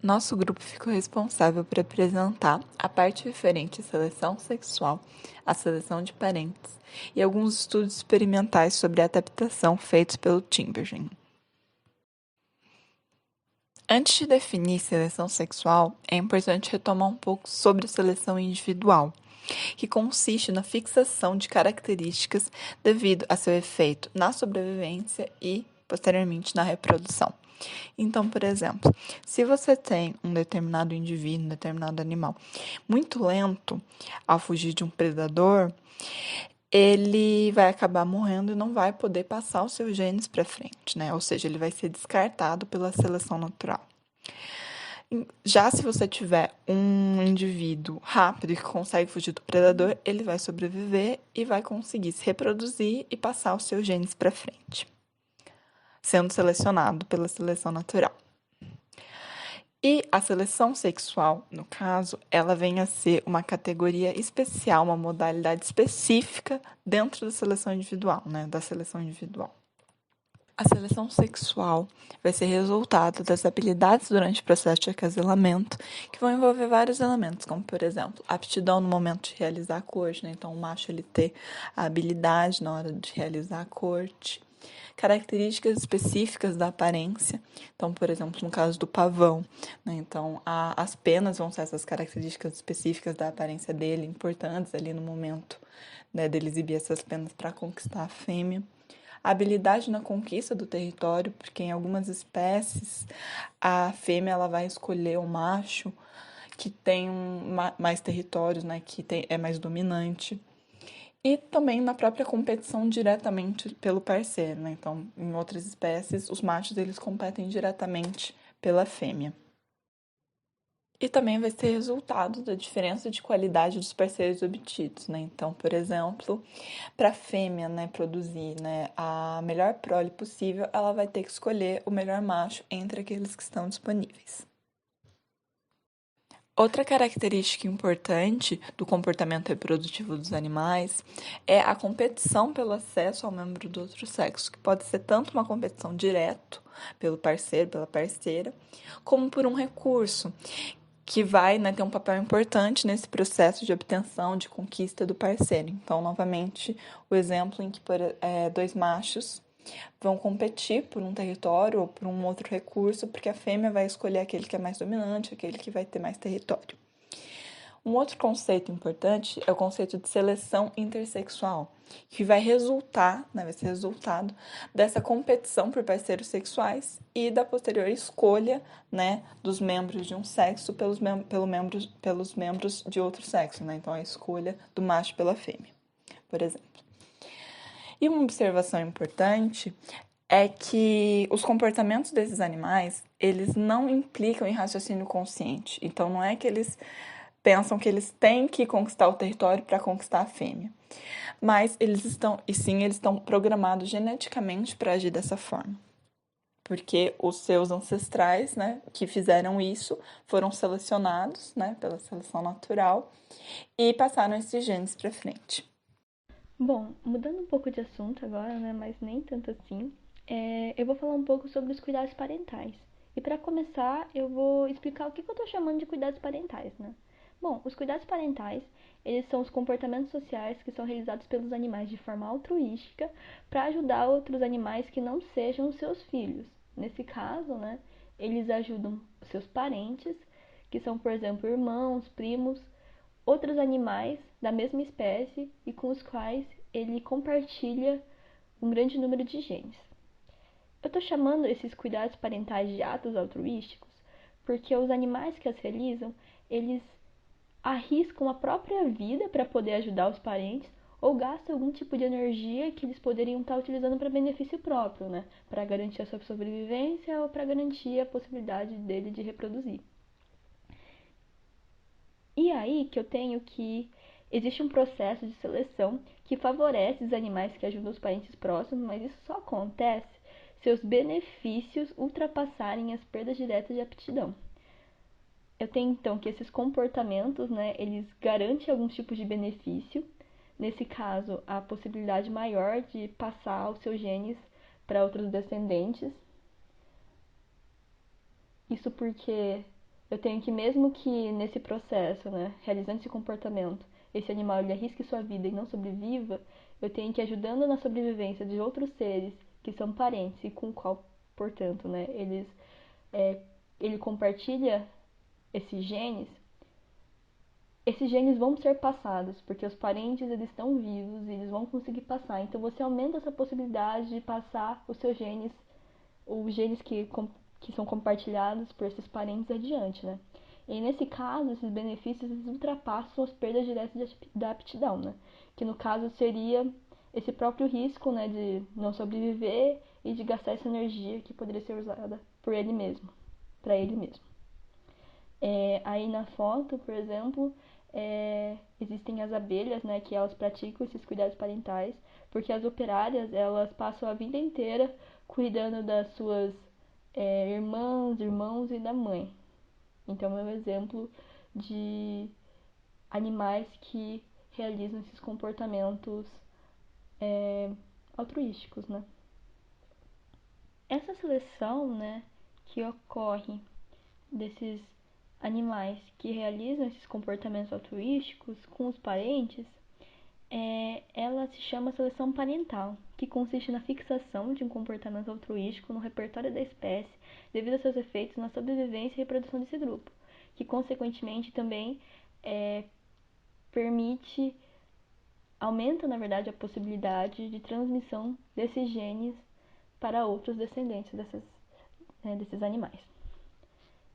Nosso grupo ficou responsável por apresentar a parte referente à seleção sexual, à seleção de parentes e alguns estudos experimentais sobre a adaptação feitos pelo Timbergen. Antes de definir seleção sexual, é importante retomar um pouco sobre a seleção individual, que consiste na fixação de características devido a seu efeito na sobrevivência e, posteriormente, na reprodução. Então, por exemplo, se você tem um determinado indivíduo, um determinado animal muito lento ao fugir de um predador, ele vai acabar morrendo e não vai poder passar os seus genes para frente, né? Ou seja, ele vai ser descartado pela seleção natural. Já se você tiver um indivíduo rápido que consegue fugir do predador, ele vai sobreviver e vai conseguir se reproduzir e passar os seus genes para frente, sendo selecionado pela seleção natural. E a seleção sexual, no caso, ela vem a ser uma categoria especial, uma modalidade específica dentro da seleção individual, né? Da seleção individual. A seleção sexual vai ser resultado das habilidades durante o processo de acasalamento, que vão envolver vários elementos, como, por exemplo, aptidão no momento de realizar a corte, né? Então, o macho ele ter a habilidade na hora de realizar a corte, características específicas da aparência. Então, por exemplo, no caso do pavão, né? Então, as penas vão ser essas características específicas da aparência dele, importantes ali no momento, né, dele exibir essas penas para conquistar a fêmea. A habilidade na conquista do território, porque em algumas espécies a fêmea ela vai escolher o macho que tem mais territórios, né, é mais dominante. E também na própria competição diretamente pelo parceiro, né? Então, em outras espécies, os machos eles competem diretamente pela fêmea. E também vai ser resultado da diferença de qualidade dos parceiros obtidos, né? Então, por exemplo, para a fêmea, né, produzir, né, a melhor prole possível, ela vai ter que escolher o melhor macho entre aqueles que estão disponíveis. Outra característica importante do comportamento reprodutivo dos animais é a competição pelo acesso ao membro do outro sexo, que pode ser tanto uma competição direto pelo parceiro, pela parceira, como por um recurso que vai, né, ter um papel importante nesse processo de obtenção, de conquista do parceiro. Então, novamente, o exemplo em que dois machos vão competir por um território ou por um outro recurso, porque a fêmea vai escolher aquele que é mais dominante, aquele que vai ter mais território. Um outro conceito importante é o conceito de seleção intersexual, que vai ser resultado dessa competição por parceiros sexuais e da posterior escolha, né, dos membros de um sexo pelos membros de outro sexo, né? Então, a escolha do macho pela fêmea, por exemplo. E uma observação importante é que os comportamentos desses animais, eles não implicam em raciocínio consciente. Então, não é que eles pensam que eles têm que conquistar o território para conquistar a fêmea. Mas eles estão programados geneticamente para agir dessa forma. Porque os seus ancestrais, né, que fizeram isso, foram selecionados, né, pela seleção natural e passaram esses genes para frente. Bom, mudando um pouco de assunto agora, né, mas nem tanto assim, eu vou falar um pouco sobre os cuidados parentais. E para começar, eu vou explicar o que eu estou chamando de cuidados parentais, né? Bom, os cuidados parentais, eles são os comportamentos sociais que são realizados pelos animais de forma altruística para ajudar outros animais que não sejam os seus filhos. Nesse caso, né, eles ajudam seus parentes, que são, por exemplo, irmãos, primos, outros animais da mesma espécie e com os quais ele compartilha um grande número de genes. Eu estou chamando esses cuidados parentais de atos altruísticos porque os animais que as realizam, eles arriscam a própria vida para poder ajudar os parentes ou gastam algum tipo de energia que eles poderiam estar utilizando para benefício próprio, né? Para garantir a sua sobrevivência ou para garantir a possibilidade dele de reproduzir. E aí que eu tenho que existe um processo de seleção que favorece os animais que ajudam os parentes próximos, mas isso só acontece se os benefícios ultrapassarem as perdas diretas de aptidão. Eu tenho então que esses comportamentos, né, eles garantem alguns tipos de benefício. Nesse caso, a possibilidade maior de passar os seus genes para outros descendentes. Isso porque Eu tenho que, mesmo que nesse processo, né, realizando esse comportamento, esse animal ele arrisque sua vida e não sobreviva, eu tenho que ir ajudando na sobrevivência de outros seres que são parentes e com o qual, portanto, né, ele compartilha esses genes vão ser passados, porque os parentes eles estão vivos e eles vão conseguir passar. Então você aumenta essa possibilidade de passar os seus genes, os genes que são compartilhados por esses parentes adiante, né? E nesse caso, esses benefícios eles ultrapassam as perdas diretas da aptidão, né? Que no caso seria esse próprio risco, né, de não sobreviver e de gastar essa energia que poderia ser usada por ele mesmo, para ele mesmo. Aí na foto, por exemplo, existem as abelhas, né, que elas praticam esses cuidados parentais, porque as operárias, elas passam a vida inteira cuidando das suas irmãs, irmãos e da mãe. Então é um exemplo de animais que realizam esses comportamentos altruísticos, né? Essa seleção, né, que ocorre desses animais que realizam esses comportamentos altruísticos com os parentes, ela se chama seleção parental, que consiste na fixação de um comportamento altruístico no repertório da espécie devido a seus efeitos na sobrevivência e reprodução desse grupo, que consequentemente também permite, aumenta na verdade a possibilidade de transmissão desses genes para outros descendentes desses animais.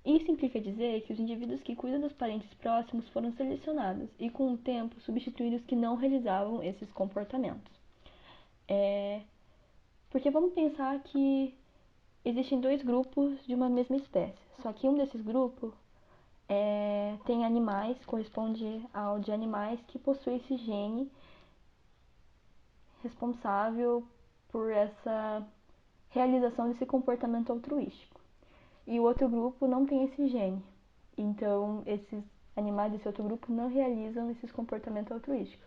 Isso implica dizer que os indivíduos que cuidam dos parentes próximos foram selecionados e, com o tempo, substituíram os que não realizavam esses comportamentos. Porque vamos pensar que existem dois grupos de uma mesma espécie, só que um desses grupos tem animais, corresponde ao de animais que possui esse gene responsável por essa realização desse comportamento altruístico. E o outro grupo não tem esse gene. Então, esses animais desse outro grupo não realizam esses comportamentos altruísticos.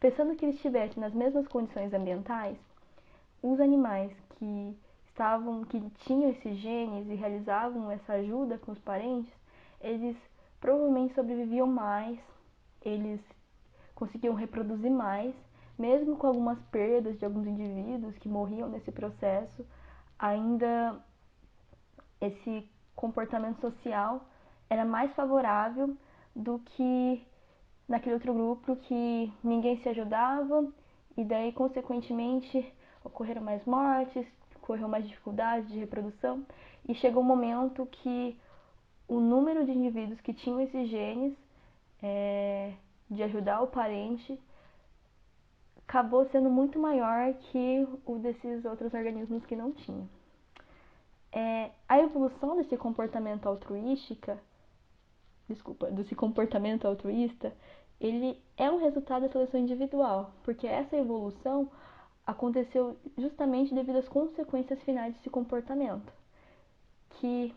Pensando que eles estivessem nas mesmas condições ambientais, os animais que tinham esses genes e realizavam essa ajuda com os parentes, eles provavelmente sobreviviam mais, eles conseguiam reproduzir mais, mesmo com algumas perdas de alguns indivíduos que morriam nesse processo, ainda esse comportamento social era mais favorável do que naquele outro grupo que ninguém se ajudava e daí, consequentemente, ocorreram mais mortes, ocorreu mais dificuldades de reprodução e chegou um momento que o número de indivíduos que tinham esses genes de ajudar o parente acabou sendo muito maior que o desses outros organismos que não tinham. A evolução desse comportamento altruísta, ele é um resultado da seleção individual, porque essa evolução aconteceu justamente devido às consequências finais desse comportamento, que,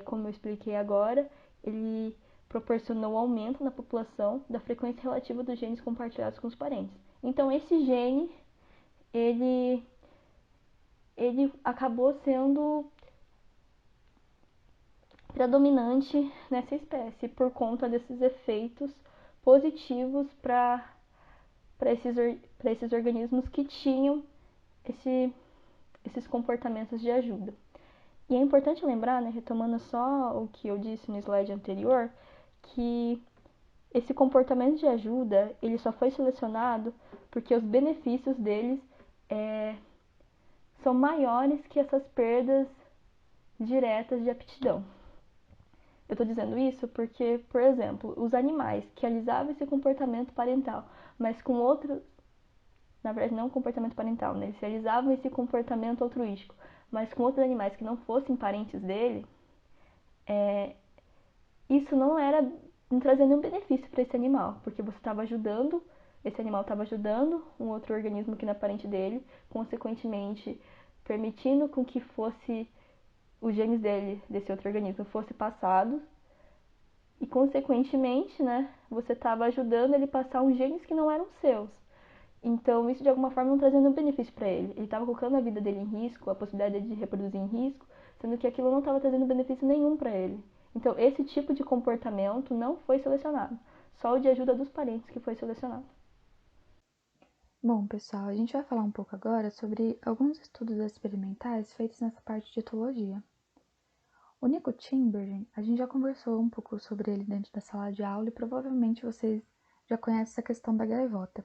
como eu expliquei agora, ele proporcionou um aumento na população da frequência relativa dos genes compartilhados com os parentes. Então, esse gene, ele acabou sendo predominante nessa espécie por conta desses efeitos positivos para esses organismos que tinham esses comportamentos de ajuda. E é importante lembrar, né, retomando só o que eu disse no slide anterior, que esse comportamento de ajuda ele só foi selecionado porque os benefícios deles são maiores que essas perdas diretas de aptidão. Eu estou dizendo isso porque, por exemplo, os animais que realizavam esse comportamento parental, mas com outros, na verdade não comportamento parental, né? Eles realizavam esse comportamento altruístico, mas com outros animais que não fossem parentes dele, isso não trazia nenhum benefício para esse animal, porque você estava ajudando, esse animal estava ajudando um outro organismo que não é parente dele, consequentemente permitindo com que os genes desse outro organismo, fosse passados e, consequentemente, né, você estava ajudando ele a passar uns genes que não eram seus. Então, isso de alguma forma não trazia nenhum benefício para ele. Ele estava colocando a vida dele em risco, a possibilidade de reproduzir em risco, sendo que aquilo não estava trazendo benefício nenhum para ele. Então, esse tipo de comportamento não foi selecionado, só o de ajuda dos parentes que foi selecionado. Bom, pessoal, a gente vai falar um pouco agora sobre alguns estudos experimentais feitos nessa parte de etologia. O Nico Timbergen, a gente já conversou um pouco sobre ele dentro da sala de aula e provavelmente vocês já conhecem essa questão da gaivota.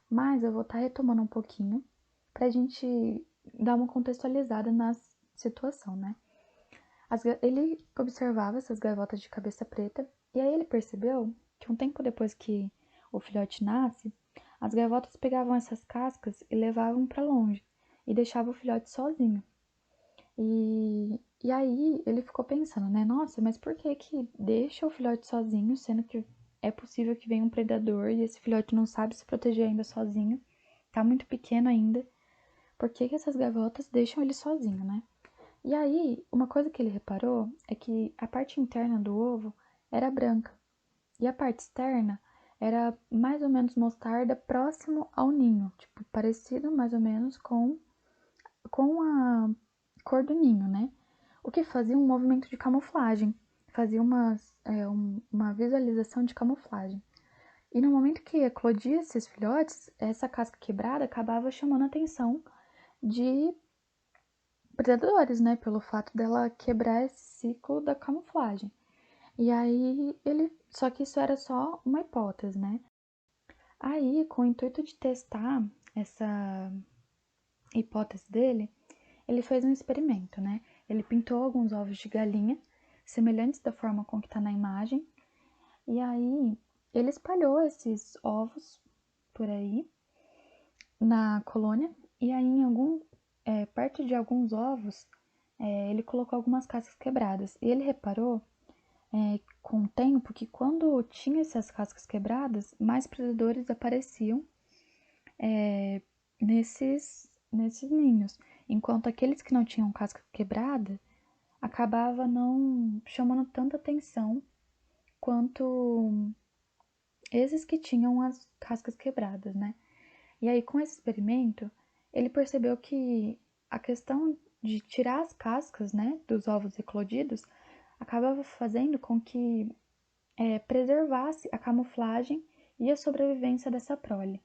Mas eu vou estar retomando um pouquinho para a gente dar uma contextualizada na situação, né? Ele observava essas gaivotas de cabeça preta e aí ele percebeu que um tempo depois que o filhote nasce, as gaivotas pegavam essas cascas e levavam para longe e deixavam o filhote sozinho. E aí ele ficou pensando, né? Nossa, mas por que que deixa o filhote sozinho, sendo que é possível que venha um predador e esse filhote não sabe se proteger ainda sozinho, tá muito pequeno ainda. Por que que essas gaivotas deixam ele sozinho, né? E aí, uma coisa que ele reparou é que a parte interna do ovo era branca e a parte externa era mais ou menos mostarda próximo ao ninho, tipo, parecido mais ou menos com a cor do ninho, né? O que fazia um movimento de camuflagem, fazia uma visualização de camuflagem. E no momento que eclodia esses filhotes, essa casca quebrada acabava chamando a atenção de predadores, né? Pelo fato dela quebrar esse ciclo da camuflagem. E aí ele. Só que isso era só uma hipótese, né? Aí, com o intuito de testar essa hipótese dele, ele fez um experimento, né? Ele pintou alguns ovos de galinha, semelhantes da forma com que está na imagem, e aí ele espalhou esses ovos por aí na colônia, e aí perto de alguns ovos, ele colocou algumas cascas quebradas. E ele reparou com o tempo que quando tinha essas cascas quebradas, mais predadores apareciam nesses ninhos, enquanto aqueles que não tinham casca quebrada acabava não chamando tanta atenção quanto esses que tinham as cascas quebradas, né? E aí, com esse experimento, ele percebeu que a questão de tirar as cascas, né, dos ovos eclodidos, acabava fazendo com que preservasse a camuflagem e a sobrevivência dessa prole.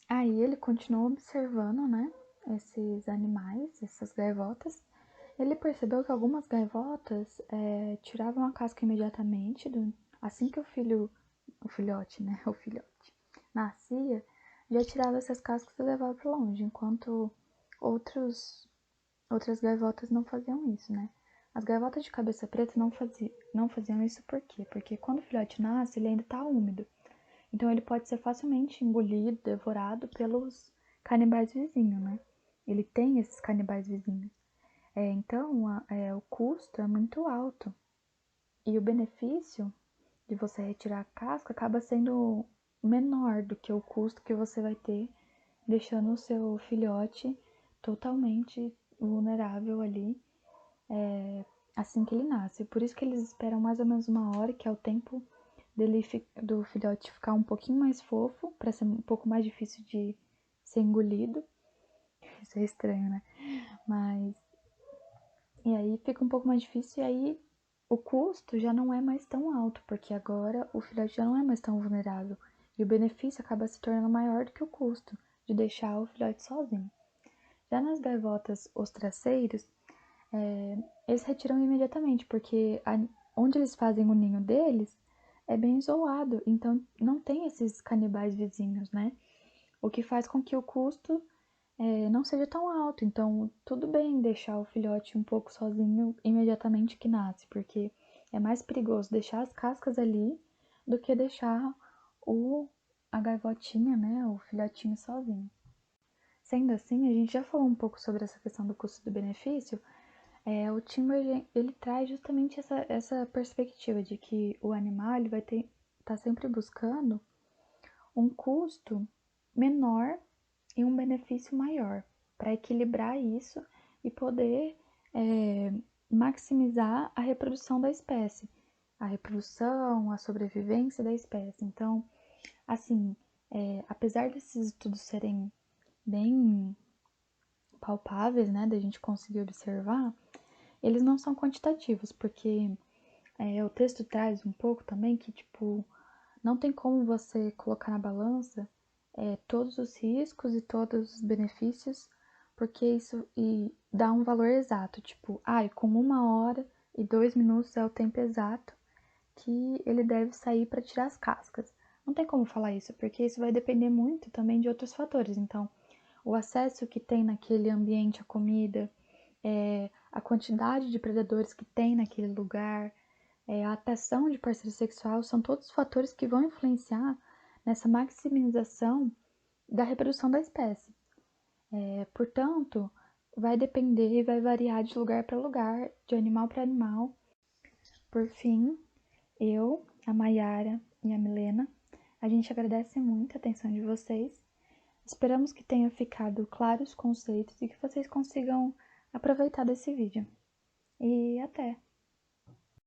Aí ele continuou observando, né, esses animais, essas gaivotas. Ele percebeu que algumas gaivotas tiravam a casca imediatamente, assim que o filhote, né, o filhote, nascia, já tirava essas cascas e levava para longe, enquanto outras gaivotas não faziam isso, né. As gaivotas de cabeça preta não faziam isso por quê? Porque quando o filhote nasce, ele ainda está úmido. Então ele pode ser facilmente engolido, devorado pelos canibais vizinhos, né? Ele tem esses canibais vizinhos. Então o custo é muito alto. E o benefício de você retirar a casca acaba sendo menor do que o custo que você vai ter deixando o seu filhote totalmente vulnerável ali assim que ele nasce. Por isso que eles esperam mais ou menos uma hora, que é o tempo do filhote ficar um pouquinho mais fofo, para ser um pouco mais difícil de ser engolido. Isso é estranho, né? Mas. E aí fica um pouco mais difícil, e aí o custo já não é mais tão alto, porque agora o filhote já não é mais tão vulnerável. E o benefício acaba se tornando maior do que o custo de deixar o filhote sozinho. Já nas gaivotas ostraceiros, eles retiram imediatamente, porque onde eles fazem o ninho deles é bem isolado, então não tem esses canibais vizinhos, né? O que faz com que o custo não seja tão alto. Então, tudo bem deixar o filhote um pouco sozinho imediatamente que nasce, porque é mais perigoso deixar as cascas ali do que deixar a gaivotinha, né, o filhotinho sozinho. Sendo assim, a gente já falou um pouco sobre essa questão do custo do benefício. O Timber ele traz justamente essa perspectiva de que o animal ele vai tá sempre buscando um custo menor e um benefício maior para equilibrar isso e poder maximizar a reprodução da espécie, a reprodução, a sobrevivência da espécie. Então, assim, apesar desses estudos serem bem palpáveis, né, da gente conseguir observar, eles não são quantitativos, porque o texto traz um pouco também que, tipo, não tem como você colocar na balança todos os riscos e todos os benefícios, porque isso dá um valor exato, tipo, com 1 hora e 2 minutos é o tempo exato que ele deve sair para tirar as cascas. Não tem como falar isso, porque isso vai depender muito também de outros fatores. Então, o acesso que tem naquele ambiente à comida, a quantidade de predadores que tem naquele lugar, a atração de parceiro sexual, são todos fatores que vão influenciar nessa maximização da reprodução da espécie. Portanto, vai depender e vai variar de lugar para lugar, de animal para animal. Por fim, eu, a Maiara e a Milena, a gente agradece muito a atenção de vocês. Esperamos que tenha ficado claros os conceitos e que vocês consigam aproveitar desse vídeo. E até!